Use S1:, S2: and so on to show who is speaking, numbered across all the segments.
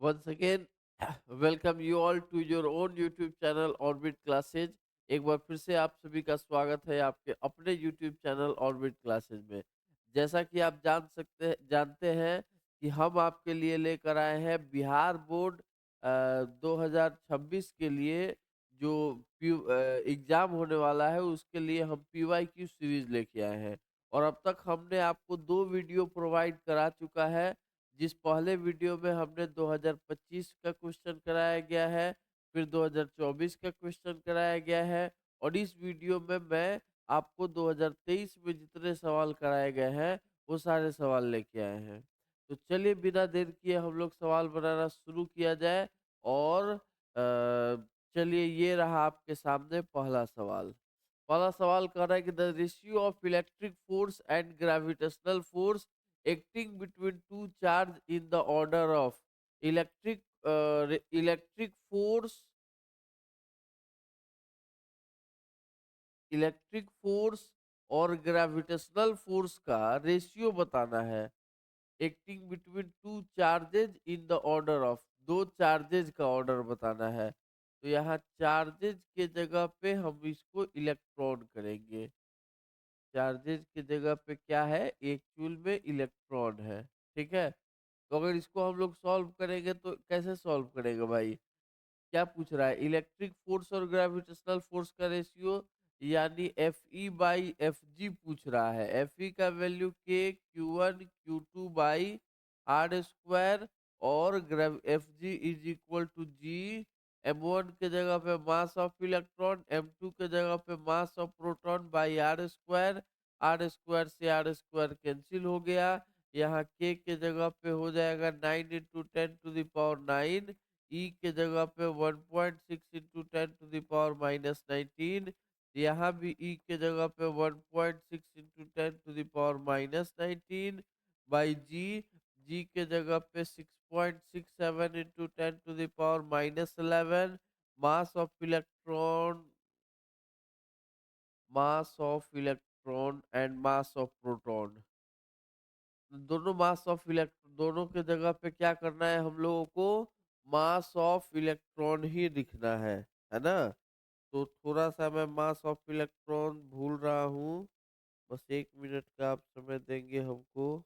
S1: Once again, welcome you all to your own YouTube channel Orbit Classes। एक बार फिर से आप सभी का स्वागत है आपके अपने YouTube चैनल Orbit Classes में। जैसा कि आप जानते हैं कि हम आपके लिए लेकर आए हैं बिहार बोर्ड 2026 के लिए जो एग्जाम होने वाला है उसके लिए हम PYQ सीरीज लेके आए हैं। और अब तक हमने आपको दो वीडियो प्रोवाइड करा चुका है। जिस पहले वीडियो में हमने 2025 का क्वेश्चन कराया गया है, फिर 2024 का क्वेश्चन कराया गया है, और इस वीडियो में मैं आपको 2023 में जितने सवाल कराए गए हैं वो सारे सवाल लेके आए हैं। तो चलिए बिना देर किए हम लोग सवाल बनाना शुरू किया जाए। और चलिए ये रहा आपके सामने पहला सवाल। पहला सवाल कह रहा है कि the ratio of electric force and gravitational force acting between two charge in the order of electric force और ग्रेविटेशनल फोर्स का रेशियो बताना है। Acting between two charges in the order of, दो चार्जेज का ऑर्डर बताना है। तो यहाँ चार्जेज के जगह पे हम इसको इलेक्ट्रॉन करेंगे। चार्जेज की जगह पे क्या है, एक्चुअल में इलेक्ट्रॉन है। ठीक है, तो अगर इसको हम लोग सॉल्व करेंगे तो कैसे सॉल्व करेंगे भाई? क्या पूछ रहा है? इलेक्ट्रिक फोर्स और ग्रेविटेशनल फोर्स का रेशियो, यानी f e by f g पूछ रहा है। एफ ई का value k q one q two by are square, और f g is equal to g. M one के जगह पे mass of electron, m two के जगह पे mass of proton by are square. R square से r square cancel हो गया। यहाँ के जगह पे हो जाएगा 9 × 10⁻⁹ ई के जगह पे 1.6 × 10⁻⁻19। यहाँ भी ई के जगह पे 1.6 × 10⁻⁻19 बाई जी। जी के जगह पे 6.67 × 10⁻⁻11। मास of electron, and mass of proton, दोनों मास ऑफ इलेक्ट्रॉन, दोनों के जगह पे क्या करना है हम लोगों को? मास ऑफ इलेक्ट्रॉन ही लिखना है ना। तो थोड़ा सा मैं मास ऑफ इलेक्ट्रॉन भूल रहा हूँ, बस 1 मिनट का आप समय देंगे हमको।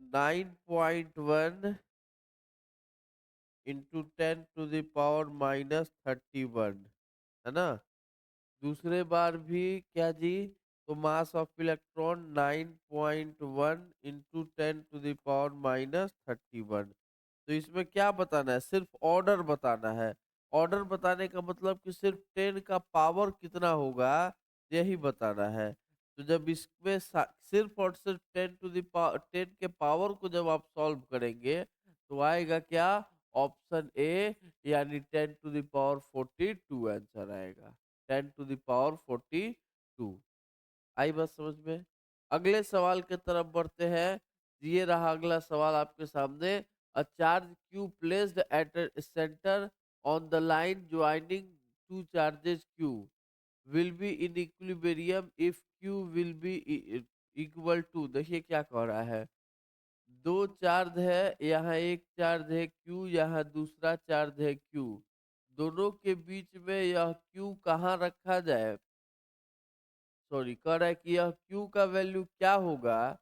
S1: 9.1 इंटू 10⁻⁻31, है ना। दूसरे बार भी क्या जी? तो मास ऑफ इलेक्ट्रॉन 9.1 इंटू 10⁻⁻31। तो इसमें क्या बताना है? सिर्फ ऑर्डर बताना है। ऑर्डर बताने का मतलब कि सिर्फ 10 का पावर कितना होगा यही बताना है। तो जब इसमें सिर्फ और सिर्फ 10 के पावर को जब आप सॉल्व करेंगे तो आएगा क्या? ऑप्शन ए, यानी 10⁻42 आंसर आएगा। 10⁻42। आई बात समझ में? अगले सवाल की तरफ बढ़ते हैं। ये रहा अगला सवाल आपके सामने। A charge Q placed at centre on the line joining two charges Q will be in equilibrium if Q will be equal to. देखिए क्या कह रहा है। दो चार्ज है, यहाँ एक चार्ज है क्यू, यहाँ दूसरा चार्ज है क्यू। दोनों के बीच में यह क्यू कहाँ रखा जाए? सॉरी, कह रहा है कि यह Q का वैल्यू क्या होगा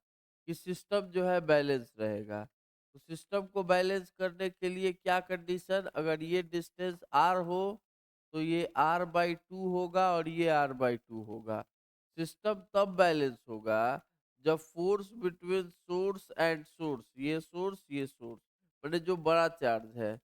S1: कि सिस्टम जो है बैलेंस रहेगा। तो सिस्टम को बैलेंस करने के लिए क्या कंडीशन? अगर ये डिस्टेंस R हो तो ये R/2 होगा और ये R/2 होगा। सिस्टम तब बैलेंस होगा जब force between source and source, ये सोर्स मैंने जो बड़ा चार्ज है,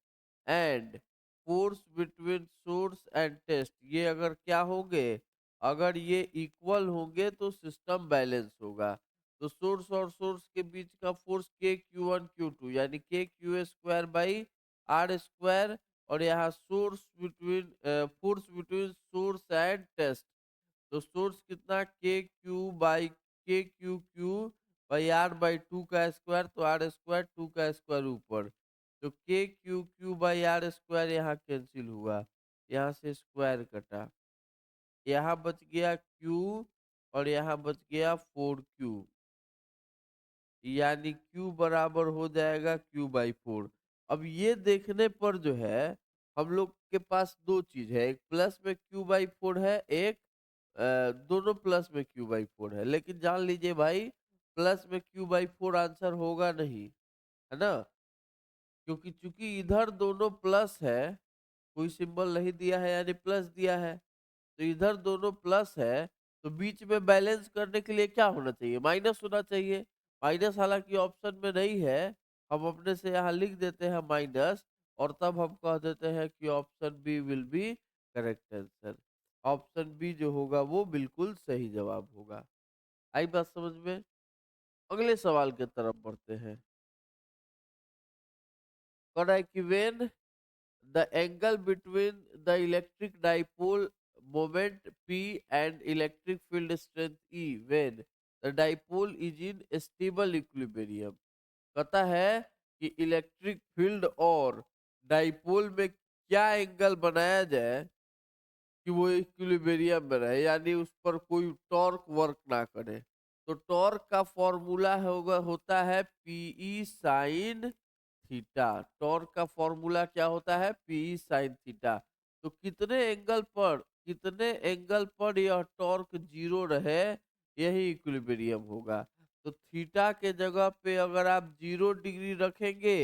S1: and force between source and test, ये अगर क्या होंगे, अगर ये इक्वल होंगे तो सिस्टम बैलेंस होगा। तो सोर्स और सोर्स के बीच का फोर्स के Q1 Q2, यानी K Q square by are square. और यहाँ force between source and test, तो सोर्स कितना? K Q by R by 2 का स्क्वायर, तो आर स्क्वायर 2 का स्क्वायर ऊपर। तो के क्यू बाई आर स्क्वायर यहाँ कैंसिल हुआ, यहाँ से स्क्वायर कटा। यहाँ बच गया Q और यहाँ बच गया 4Q, यानी Q बराबर हो जाएगा Q/4। अब ये देखने पर जो है हम लोग के पास दो चीज है, एक प्लस में Q/4 है, एक दोनों प्लस में Q/4 है। लेकिन जान लीजिए भाई, प्लस में Q/4 आंसर होगा नहीं, है ना, क्योंकि चूंकि इधर दोनों प्लस है, कोई सिंबल नहीं दिया है यानी प्लस दिया है, तो इधर दोनों प्लस है, तो बीच में बैलेंस करने के लिए क्या होना चाहिए, माइनस होना चाहिए। माइनस हालांकि ऑप्शन में नहीं है, हम अपने से यहाँ लिख देते हैं माइनस, और तब हम कह देते हैं कि option B will be correct answer. Option B जो होगा वो बिल्कुल सही जवाब होगा। आई बात समझ में? अगले सवाल की तरफ बढ़ते हैं। कह रहा है कि when the angle between the electric dipole moment P and electric field strength E when the dipole is in stable equilibrium। कहता है कि इलेक्ट्रिक फील्ड और डाइपोल में क्या एंगल बनाया जाए कि वो इक्विलिब्रियम में रहे, यानी उस पर कोई टॉर्क वर्क ना करे। तो टॉर्क का फॉर्मूला होता है पीई साइन थीटा। टॉर्क का फॉर्मूला क्या होता है? P E sine theta. तो कितने एंगल पर यह टॉर्क जीरो रहे, यही इक्विलिब्रियम होगा। तो थीटा के जगह पे अगर आप 0 डिग्री रखेंगे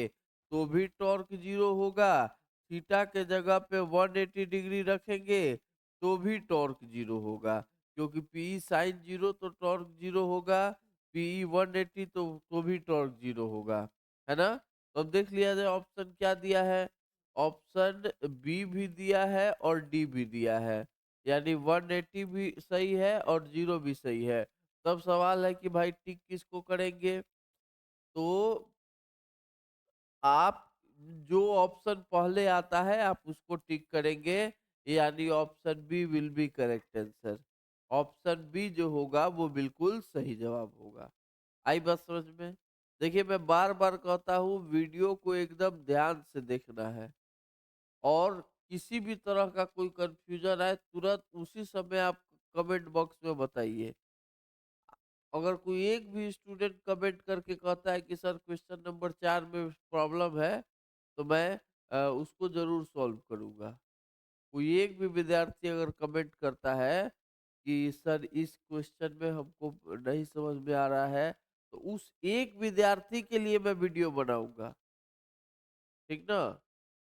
S1: तो भी टॉर्क जीरो होगा, थीटा के जगह पे 180 डिग्री रखेंगे तो भी टॉर्क जीरो होगा, क्योंकि पी साइन जीरो तो टॉर्क जीरो होगा, पी 180 तो भी टॉर्क जीरो होगा, है ना। तो अब देख लिया जाए ऑप्शन क्या दिया है। ऑप्शन बी भी दिया है और डी भी दिया है, यानी 180 भी सही है और जीरो भी सही है। तब सवाल है कि भाई टिक किसको करेंगे? तो आप जो ऑप्शन पहले आता है आप उसको टिक करेंगे, यानी option B will be correct answer. Option B जो होगा वो बिल्कुल सही जवाब होगा। आई बात समझ में? देखिए, मैं बार बार कहता हूँ वीडियो को एकदम ध्यान से देखना है, और किसी भी तरह का कोई कंफ्यूजन आए तुरंत उसी समय आप कमेंट बॉक्स में बताइए। अगर कोई एक भी स्टूडेंट कमेंट करके कहता है कि सर क्वेश्चन नंबर 4 में प्रॉब्लम है, तो मैं उसको जरूर सॉल्व करूंगा। कोई एक भी विद्यार्थी अगर कमेंट करता है कि सर इस क्वेश्चन में हमको नहीं समझ में आ रहा है, तो उस एक विद्यार्थी के लिए मैं वीडियो बनाऊंगा, ठीक ना।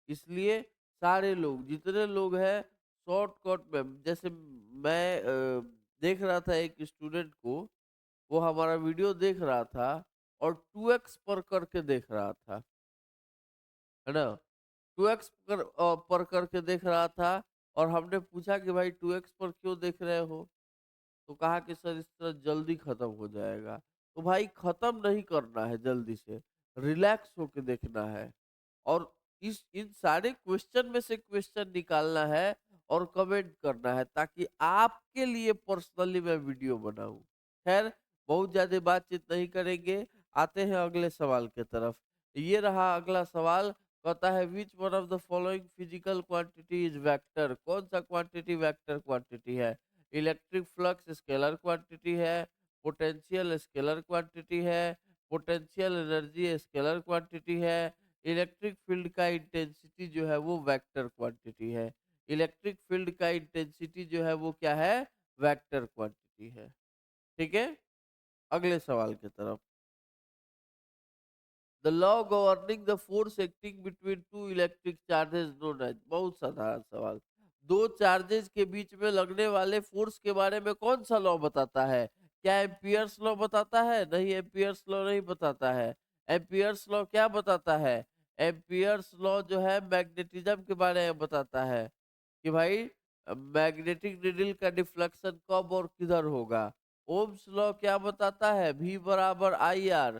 S1: इसलिए सारे लोग, जितने लोग हैं, शॉर्टकट में, जैसे मैं देख रहा था एक स्टूडेंट को, वो हमारा वीडियो देख रहा था और 2x पर करके देख रहा था, है ना। 2x पर करके देख रहा था, और हमने पूछा कि भाई 2x पर क्यों देख रहे हो, तो कहा कि सर इस तरह जल्दी खत्म हो जाएगा। तो भाई खत्म नहीं करना है जल्दी से, रिलैक्स होके देखना है, और इस इन सारे क्वेश्चन में से क्वेश्चन निकालना है और कमेंट करना है, ताकि आपके लिए पर्सनली मैं वीडियो बनाऊं। खैर, बहुत ज्यादा बातचीत नहीं करेंगे, आते हैं अगले सवाल के तरफ। ये रहा अगला सवाल। कहता है which one of the following physical quantity is vector. कौन सा क्वांटिटी वेक्टर क्वांटिटी है? इलेक्ट्रिक फ्लक्स स्केलर क्वांटिटी है, पोटेंशियल स्केलर क्वांटिटी है, पोटेंशियल एनर्जी स्केलर क्वांटिटी है, इलेक्ट्रिक फील्ड का इंटेंसिटी जो है वो वेक्टर क्वांटिटी है। इलेक्ट्रिक फील्ड का इंटेंसिटी जो है वो क्या है? वेक्टर क्वांटिटी है। ठीक है, अगले सवाल की तरफ। The law governing the force acting between two electric charges known as. बहुत साधारण सवाल। दो चार्जेस के बीच में लगने वाले फोर्स के बारे में कौन सा लॉ बताता है? क्या एम्पियर्स लॉ बताता है? नहीं, एम्पियर्स लॉ नहीं बताता है। एम्पियर्स लॉ क्या बताता है? एम्पियर्स लॉ जो है मैग्नेटिज्म के बारे में बताता है, कि भाई मैग्नेटिक नीडल का डिफ्लेक्शन कब और किधर होगा। ओम्स लॉ क्या बताता है? V बराबर आई आर,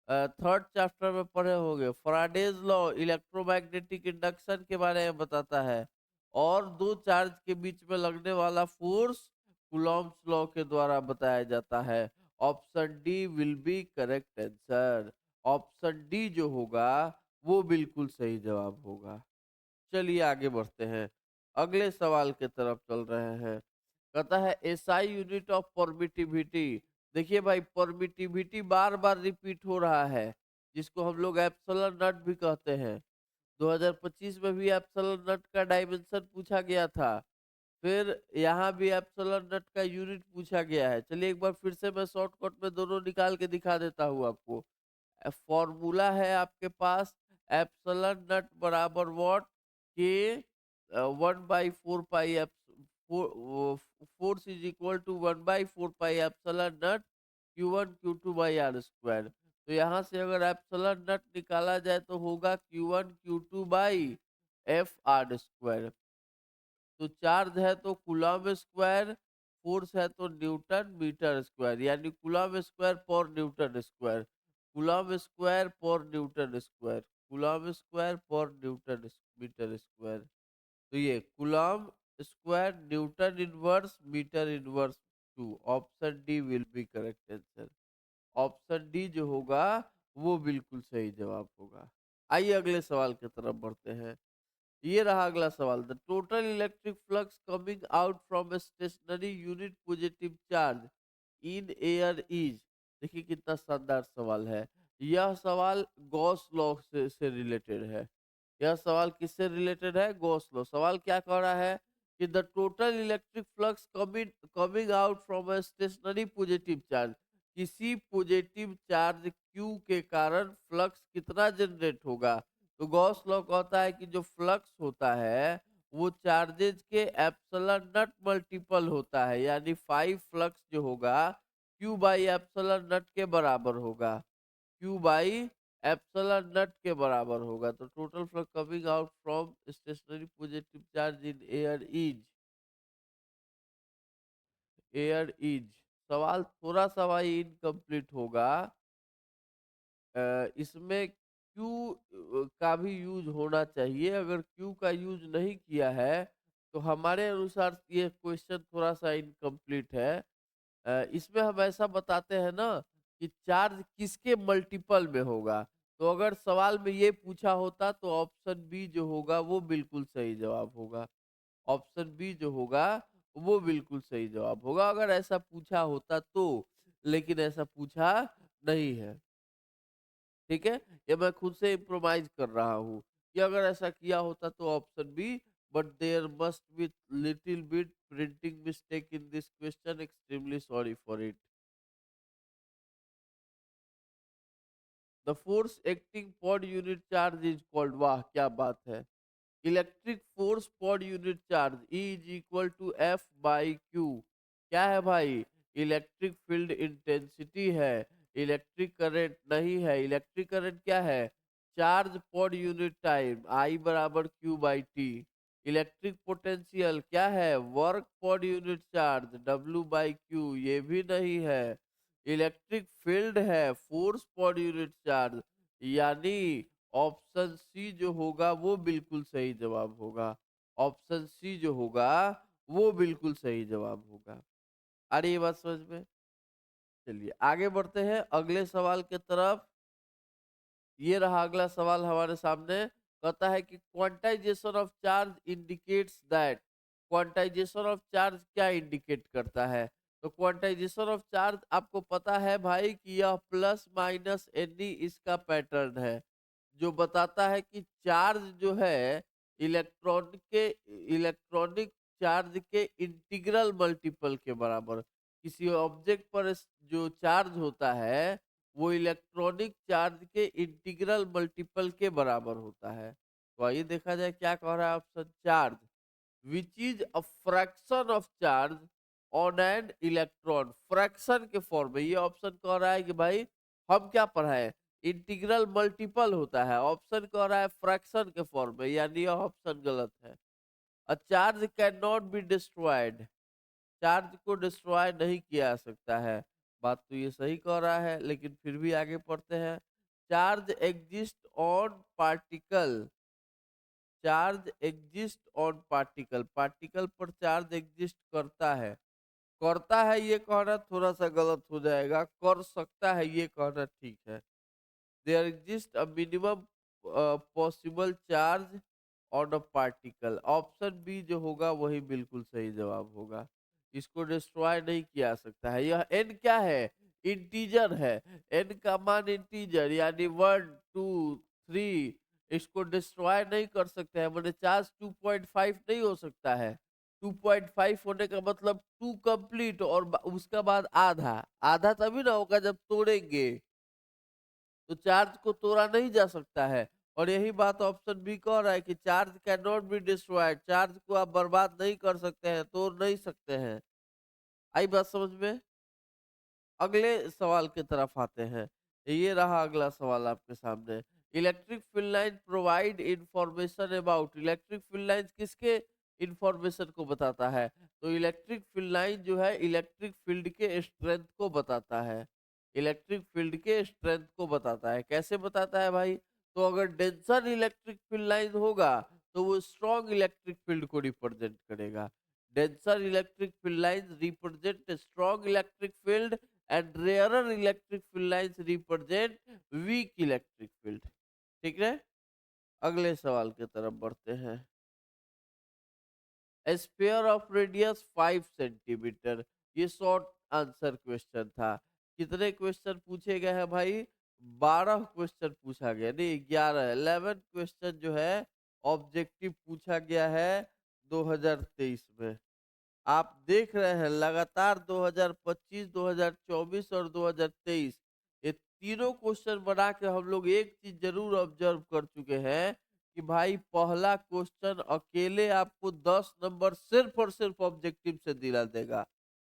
S1: थर्ड चैप्टर में पढ़े होंगे। फैराडेज लॉ इलेक्ट्रोमैग्नेटिक इंडक्शन के बारे में बताता है, और दो चार्ज के बीच में लगने वाला फोर्स कूलॉम्स लॉ के द्वारा बताया जाता है। Option D will be correct answer. Option D जो होगा वो बिल्कुल सही जवाब होगा। चलिए आगे बढ़ते हैं, अगले सवाल के तरफ चल रहे हैं। कहता है एसआई यूनिट ऑफ परमिटिविटी। देखिए भाई, परमिटिविटी बार बार रिपीट हो रहा है, जिसको हम लोग एप्सिलॉन नॉट भी कहते हैं। 2025 में भी एप्सिलॉन नॉट का डायमेंशन पूछा गया था। फिर यहाँ भी एप्सिलॉन नॉट का यूनिट पूछा गया है। चलिए एक बार फिर से मैं शॉर्टकट में दोनों निकाल के दिखा देता हूँ आपको। फॉर्मूला है आपके पास, एप्सिलॉन नॉट बराबर what, K 1/4 pi force is equal to 1/4 pi epsilon naught Q1 Q2/r²। तो यहाँ से अगर एप्सिलॉन नॉट निकाला जाए तो होगा Q1 Q2/F r²। तो चार्ज है तो कूलम स्क्वायर, फोर्स है तो न्यूटन मीटर स्क्वायर, यानी कूलम स्क्वायर पर न्यूटन स्क्वायर, कूलम स्क्वायर पर न्यूटन स्क्वायर, कूलम स्क्वायर पर न्यूटन मीटर स्क्वायर। तो ये coulomb square newton inverse metre inverse 2। Option D will be correct answer. Option D जो होगा वो बिल्कुल सही जवाब होगा। आइए अगले सवाल की तरफ बढ़ते हैं। ये रहा अगला सवाल। The total electric flux coming out from a stationary unit positive charge in air is. देखिए कितना शानदार सवाल है। यह सवाल गॉस लॉ से रिलेटेड है। यह सवाल किससे रिलेटेड है? Gauss law. सवाल क्या कह रहा है कि the total electric flux coming out from a stationary positive charge, किसी पॉजिटिव चार्ज क्यू के कारण फ्लक्स कितना जनरेट होगा। तो गॉस लॉ कहता है कि जो फ्लक्स होता है वो चार्जेज के एप्सिलॉन नॉट मल्टीपल होता है, यानी 5 फ्लक्स जो होगा क्यू बाई एप्सिलॉन नॉट के बराबर होगा, क्यू बाई एप्सिलॉन नॉट के बराबर होगा। तो total flux coming out from stationary positive charge in air is. सवाल थोड़ा सा भाई इनकम्प्लीट होगा। इसमें क्यू का भी यूज होना चाहिए। अगर क्यू का यूज नहीं किया है तो हमारे अनुसार ये क्वेश्चन थोड़ा सा इनकम्प्लीट है। इसमें हम ऐसा बताते हैं ना कि चार्ज किसके मल्टीपल में होगा। तो अगर सवाल में ये पूछा होता तो ऑप्शन बी जो होगा वो बिल्कुल सही जवाब होगा। ऑप्शन बी जो होगा वो बिल्कुल सही जवाब होगा, अगर ऐसा पूछा होता तो। लेकिन ऐसा पूछा नहीं है। ठीक है, ये मैं खुद से इम्प्रोवाइज कर रहा हूँ कि अगर ऐसा किया होता तो option B. But there must be little bit printing mistake in this question, extremely sorry for it. The force acting per unit charge is called, वाह क्या बात है। Electric force per unit charge E is equal to F/Q। क्या है भाई? Electric field intensity है, electric current नहीं है। इलेक्ट्रिक करंट क्या है? Charge per unit time, I बराबर Q/T। इलेक्ट्रिक पोटेंशियल क्या है? वर्क पर यूनिट चार्ज, W/Q। ये भी नहीं है। इलेक्ट्रिक फील्ड है, फोर्स पर यूनिट चार्ज, यानी ऑप्शन सी जो होगा वो बिल्कुल सही जवाब होगा। ऑप्शन सी जो होगा वो बिल्कुल सही जवाब होगा। अरे ये बात समझ में। चलिए आगे बढ़ते हैं अगले सवाल के तरफ। ये रहा अगला सवाल हमारे सामने। कहता है कि quantization of charge indicates that. Quantization of charge क्या इंडिकेट करता है? तो क्वांटाइजेशन ऑफ चार्ज आपको पता है भाई कि यह प्लस माइनस एनी इसका पैटर्न है, जो बताता है कि चार्ज जो है इलेक्ट्रॉनिक चार्ज के इंटीग्रल मल्टीपल के बराबर। किसी ऑब्जेक्ट पर जो चार्ज होता है वो इलेक्ट्रॉनिक चार्ज के इंटीग्रल मल्टीपल के बराबर होता है। तो आइए देखा जाए क्या कह रहा है option. Charge which is a fraction of charge on an electron, fraction के फॉर्म में। ये ऑप्शन कह रहा है कि भाई हम क्या पढ़ाए, इंटीग्रल मल्टीपल होता है। ऑप्शन कह रहा है फ्रैक्शन के फॉर्म में, यानी यह ऑप्शन गलत है। A charge can not be destroyed, charge को डिस्ट्रॉय नहीं किया जा सकता है। बात तो ये सही कह रहा है, लेकिन फिर भी आगे पढ़ते हैं। Charge exist on particle, charge exist on particle, particle पर चार्ज एग्जिस्ट करता है। करता है ये कहना थोड़ा सा गलत हो जाएगा, कर सकता है ये कहना ठीक है। There exist a minimum possible charge on a particle. Option B जो होगा वही बिल्कुल सही जवाब होगा। इसको डिस्ट्रॉय नहीं किया जा सकता है। यह n क्या है? इंटीजर है। n का मान इंटीजर यानी 1 2 3, इसको डिस्ट्रॉय नहीं कर सकते हैं, मैंने चार्ज 2.5 नहीं हो सकता है। 2.5 होने का मतलब 2 कंप्लीट और उसका बाद आधा। आधा तभी ना होगा जब तोड़ेंगे, तो चार्ज को तोड़ा नहीं जा सकता है। और यही बात ऑप्शन बी कह रहा है कि charge can not be destroyed, charge को आप बर्बाद नहीं कर सकते हैं, तोड़ नहीं सकते हैं। आई बात समझ में? अगले सवाल की तरफ आते हैं। ये रहा अगला सवाल आपके सामने। Electric field line provide information about, electric field line किसके इंफॉर्मेशन को बताता है? तो इलेक्ट्रिक फील्ड लाइन जो है इलेक्ट्रिक फील्ड के स्ट्रेंथ को बताता है। इलेक्ट्रिक फील्ड के स्ट्रेंथ को बताता है। कैसे बताता है भाई? तो अगर डेंसर इलेक्ट्रिक फील्ड लाइन होगा तो वो स्ट्रॉन्ग इलेक्ट्रिक फील्ड को रिप्रेजेंट करेगा। Denser electric field line represent strong electric field and rarer electric field lines represent weak electric field। ठीक है, अगले सवाल की तरफ बढ़ते हैं। स्पेयर ऑफ रेडियस 5 सेंटीमीटर, ये शॉर्ट आंसर क्वेश्चन था। कितने क्वेश्चन पूछे गए हैं भाई? 12 क्वेश्चन पूछा गया, नहीं 11, 11 क्वेश्चन जो है ऑब्जेक्टिव पूछा गया है 2023 में। आप देख रहे हैं लगातार 2025, 2024 और 2023 ये तीनों क्वेश्चन बना के हम लोग एक चीज जरूर ऑब्जर्व कर चुके हैं कि भाई पहला क्वेश्चन अकेले आपको 10 नंबर सिर्फ और सिर्फ ऑब्जेक्टिव से दिला देगा।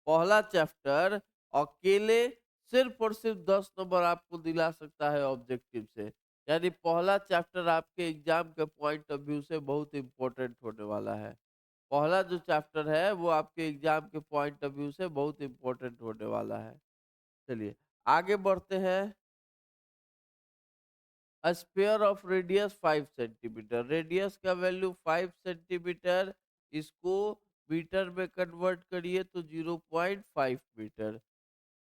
S1: पहला चैप्टर अकेले सिर्फ और सिर्फ 10 नंबर आपको दिला सकता है ऑब्जेक्टिव से। यानी पहला चैप्टर आपके एग्जाम के पॉइंट ऑफ व्यू से बहुत इंपॉर्टेंट होने वाला है। पहला जो चैप्टर है वो आपके एग्जाम के पॉइंट ऑफ व्यू से बहुत इंपॉर्टेंट होने वाला है। चलिए आगे बढ़ते हैं। Sphere of radius 5 centimetre, radius का वैल्यू 5 सेंटीमीटर, इसको मीटर में कन्वर्ट करिए तो 0.5 मीटर।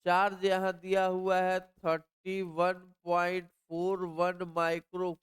S1: चार्ज यहाँ दिया हुआ है 31.41 माइक्रो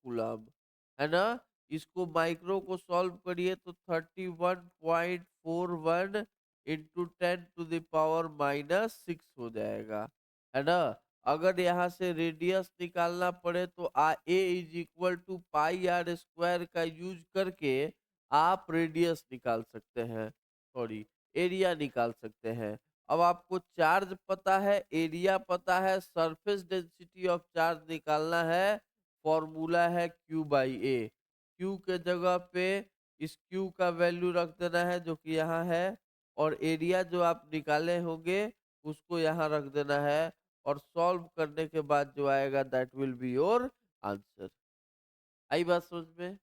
S1: है ना? इसको माइक्रो को सॉल्व करिए तो 31.41 इंटू 10⁻⁻6 हो जाएगा, है ना? अगर यहाँ से रेडियस निकालना पड़े तो A is equal to pi R square का यूज करके आप रेडियस निकाल सकते हैं, सॉरी एरिया निकाल सकते हैं। अब आपको चार्ज पता है, एरिया पता है, सरफेस डेंसिटी ऑफ चार्ज निकालना है। फॉर्मूला है Q बाई ए। Q के जगह पे इस Q का वैल्यू रख देना है जो कि यहाँ है, और एरिया जो आप निकाले होंगे उसको यहाँ रख देना है, और सॉल्व करने के बाद जो आएगा that will be your answer. आई बात समझ में?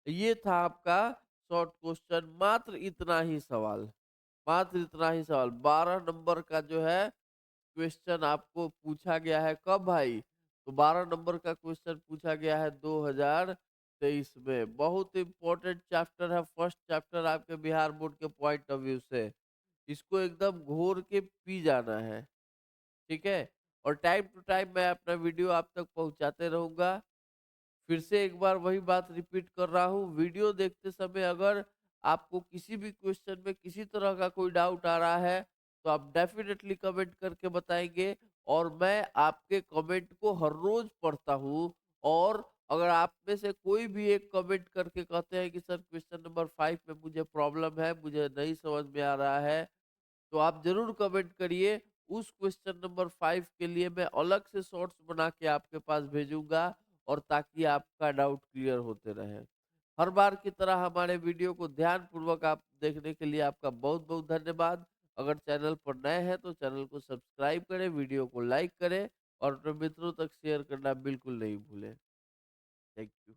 S1: ये था आपका शॉर्ट क्वेश्चन, मात्र इतना ही सवाल, मात्र इतना ही सवाल 12 नंबर का जो है क्वेश्चन आपको पूछा गया है। कब भाई? तो 12 नंबर का क्वेश्चन पूछा गया है 2023 में। बहुत इंपॉर्टेंट चैप्टर है, फर्स्ट चैप्टर आपके बिहार बोर्ड के पॉइंट ऑफ व्यू से। इसको एकदम घोर के पी जाना है, ठीक है? और टाइम टू टाइम मैं अपना वीडियो आप तक पहुंचाते रहूंगा। फिर से एक बार वही बात रिपीट कर रहा हूँ, वीडियो देखते समय अगर आपको किसी भी क्वेश्चन में किसी तरह का कोई डाउट आ रहा है तो आप डेफिनेटली कमेंट करके बताएंगे, और मैं आपके कमेंट को हर रोज पढ़ता हूँ। और अगर आप में से कोई भी एक कमेंट करके कहते हैं कि सर क्वेश्चन नंबर 5 में मुझे प्रॉब्लम है, मुझे नहीं समझ में आ रहा है, तो आप जरूर कमेंट करिए। उस क्वेश्चन नंबर 5 के लिए मैं अलग से शॉर्ट्स बना के आपके पास भेजूंगा, और ताकि आपका डाउट क्लियर होते रहे। हर बार की तरह हमारे वीडियो को ध्यान पूर्वक आप देखने के लिए आपका बहुत बहुत धन्यवाद। अगर चैनल पर नए हैं तो चैनल को सब्सक्राइब करें, वीडियो को लाइक करें, और अपने मित्रों तक शेयर करना बिल्कुल नहीं भूलें। Thank you.